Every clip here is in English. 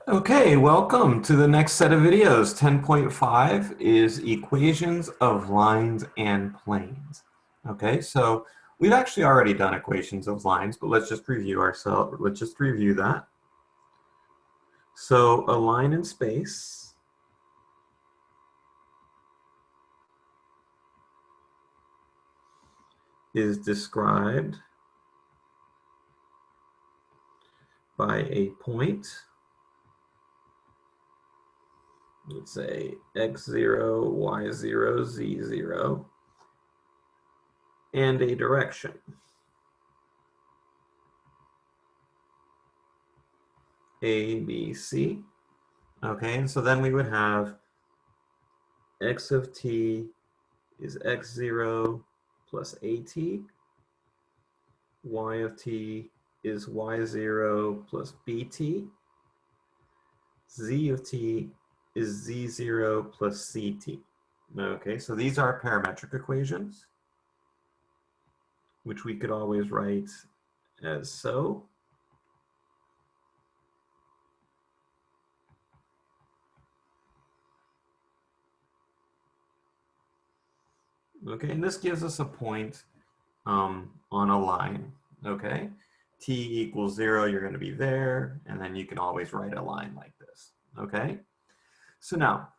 Okay, welcome to the next set of videos. 10.5 is equations of lines and planes. Okay, so we've actually already done equations of lines, but let's just review ourselves. Let's just review that. So a line in space is described by a point, let's say x0, y0, z0, and a direction. A, B, C. Okay, and so then we would have x of t is x0 plus at. Y of t is y0 plus bt. Z of t is z0 plus ct. Okay, so these are parametric equations, which we could always write as so. Okay, and this gives us a point on a line. Okay, t equals 0, you're going to be there, and then you can always write a line like this. Okay, so now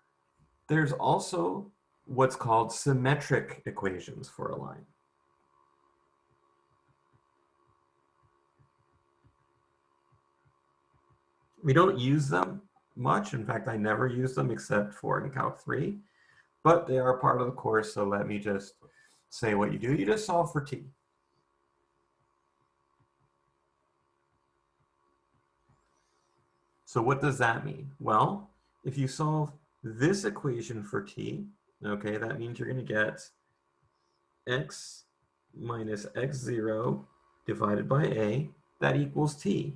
there's also what's called symmetric equations for a line. We don't use them much. In fact, I never use them except for in Calc 3, but they are part of the course, so let me just say what you do. You just solve for t. So what does that mean? Well, if you solve this equation for t, okay, that means you're going to get x minus x0 divided by a, that equals t.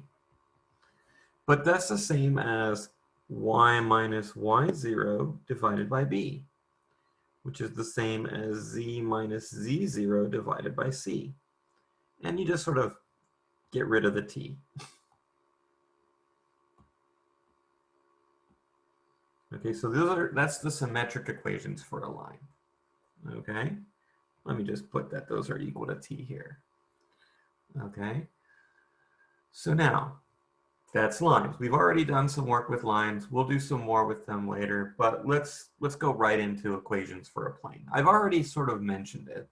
But that's the same as y minus y0 divided by b, which is the same as z minus z0 divided by c. And you just sort of get rid of the t. Okay, so that's the symmetric equations for a line. Okay, let me just put that those are equal to t here. Okay, so now that's lines. We've already done some work with lines. We'll do some more with them later, but let's go right into equations for a plane. I've already sort of mentioned it.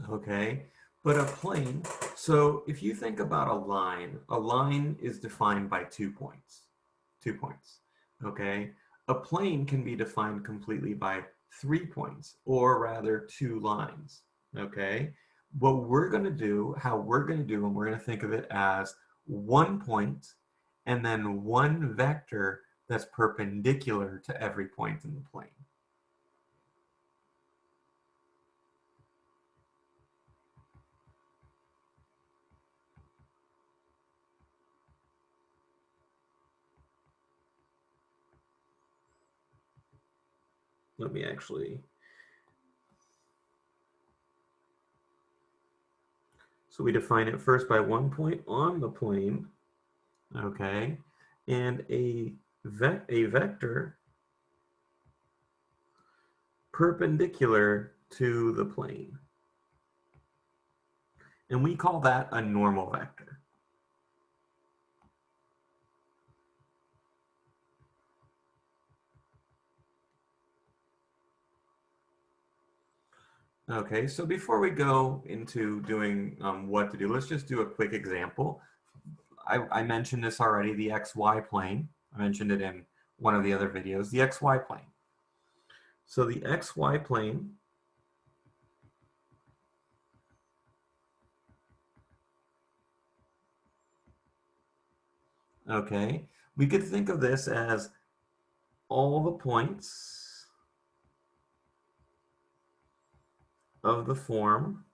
Okay, but a plane, so if you think about a line is defined by 2 points. 2 points, okay? A plane can be defined completely by 3 points, or rather 2 lines, okay? What we're going to do, how we're going to do, and we're going to think of it as 1 point and then 1 vector that's perpendicular to every point in the plane. Let me actually. So we define it first by 1 point on the plane, okay, and a vector perpendicular to the plane. And we call that a normal vector. Okay, so before we go into doing what to do, let's just do a quick example. I mentioned this already, the XY plane. I mentioned it in one of the other videos, the XY plane. So the XY plane okay, we could think of this as all the points of the form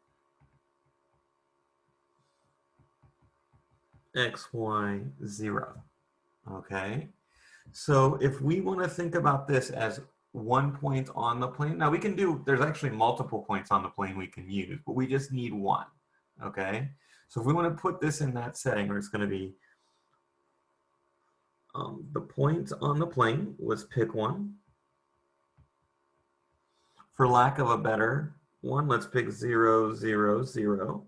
x, y, 0. Okay, so if we want to think about this as one point on the plane. Now we can do, there's actually multiple points on the plane we can use, but we just need one, okay? So if we want to put this in that setting where it's going to be the point on the plane, let's pick one. For lack of a better one, let's pick 0, 0, 0,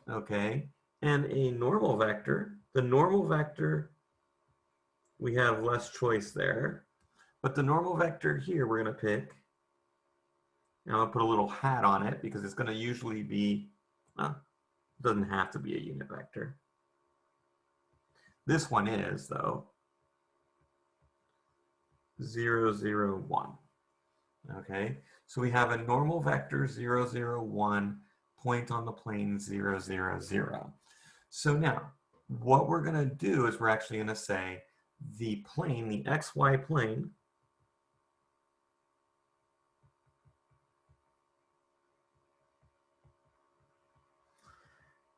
okay? And a normal vector, the normal vector, we have less choice there. But the normal vector here we're going to pick, and I'll put a little hat on it because it's going to usually be, it doesn't have to be a unit vector. This one is, though, 0, 0, 1. Okay, so we have a normal vector 0, 0, 1, point on the plane 0, 0, 0. So now, what we're going to do is we're actually going to say the plane, the xy plane,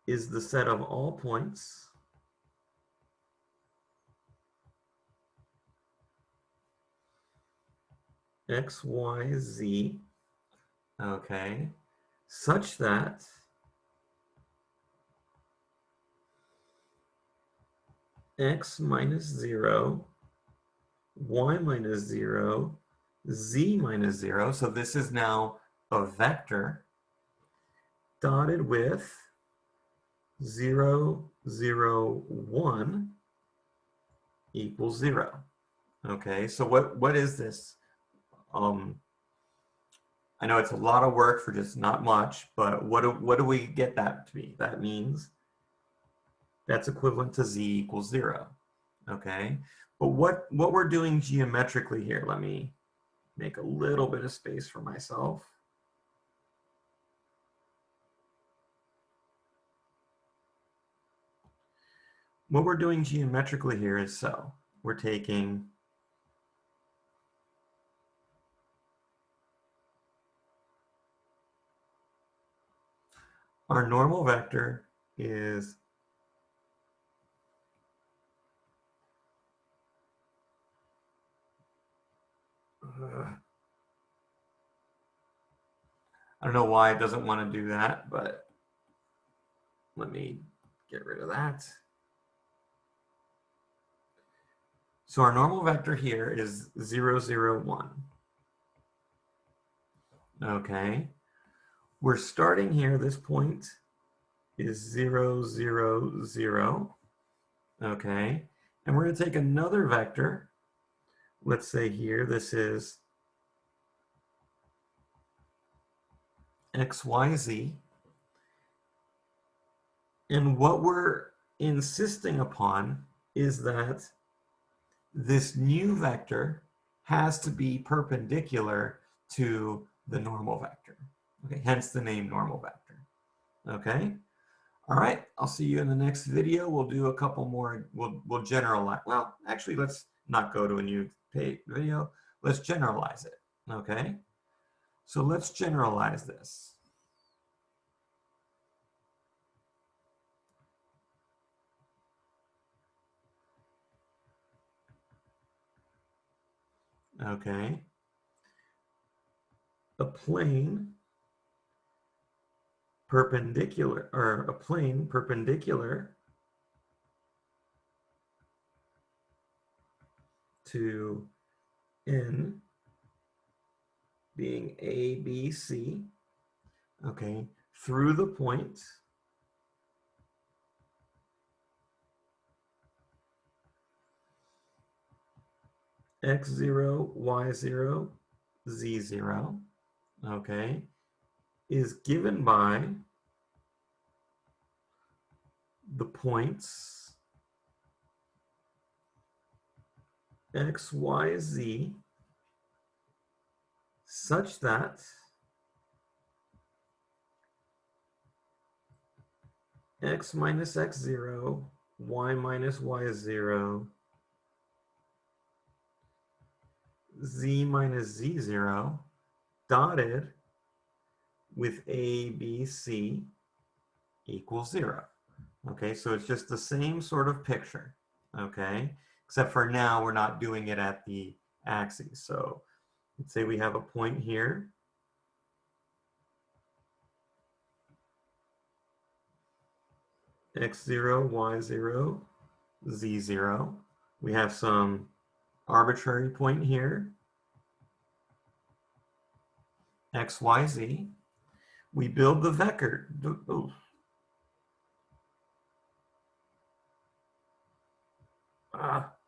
is the set of all points x, y, z, okay, such that x minus 0, y minus 0, z minus 0, so this is now a vector dotted with 0, 0, 1 equals 0. Okay, so what is this? I know it's a lot of work for just not much, but what do we get that to be? That means that's equivalent to z equals 0. Okay, but what we're doing geometrically here, let me make a little bit of space for myself. What we're doing geometrically here is so we're taking our normal vector is I don't know why it doesn't want to do that, but let me get rid of that. So our normal vector here is 0, 0, 1. Okay. We're starting here, this point is 0, 0, 0. Okay. And we're going to take another vector. Let's say here, this is x, y, z. And what we're insisting upon is that this new vector has to be perpendicular to the normal vector. Okay, hence the name normal vector. Okay, all right, I'll see you in the next video. We'll do a couple more, we'll generalize. Well, actually, let's not go to a new video. Let's generalize it, okay? So let's generalize this. Okay, a plane perpendicular, or a plane perpendicular to N being A, B, C, okay, through the point x0, y0, z0, okay, is given by the points x, y, z such that x minus x0, y minus y0, z minus z0 dotted with a, b, c equals 0. Okay, so it's just the same sort of picture, okay? Except for now we're not doing it at the axes. So Let's say we have a point here. X0, Y0, Z0. We have some arbitrary point here, X, Y, Z. We build the vector. Oh.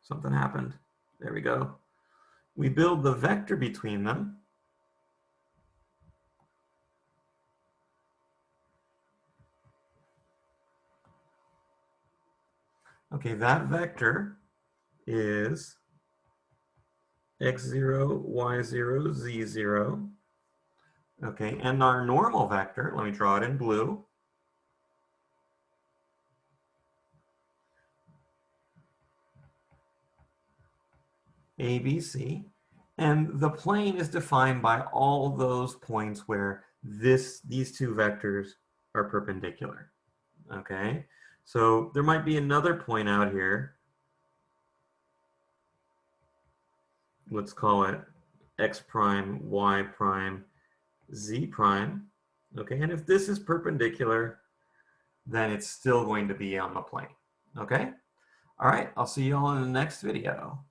Something happened. There we go. We build the vector between them. Okay, that vector is x0, y0, z0. Okay, and our normal vector, let me draw it in blue. A, B, C. And the plane is defined by all those points where these two vectors are perpendicular. Okay, so there might be another point out here. Let's call it x prime, y prime, z prime. Okay, and if this is perpendicular, then it's still going to be on the plane. Okay, all right, I'll see you all in the next video.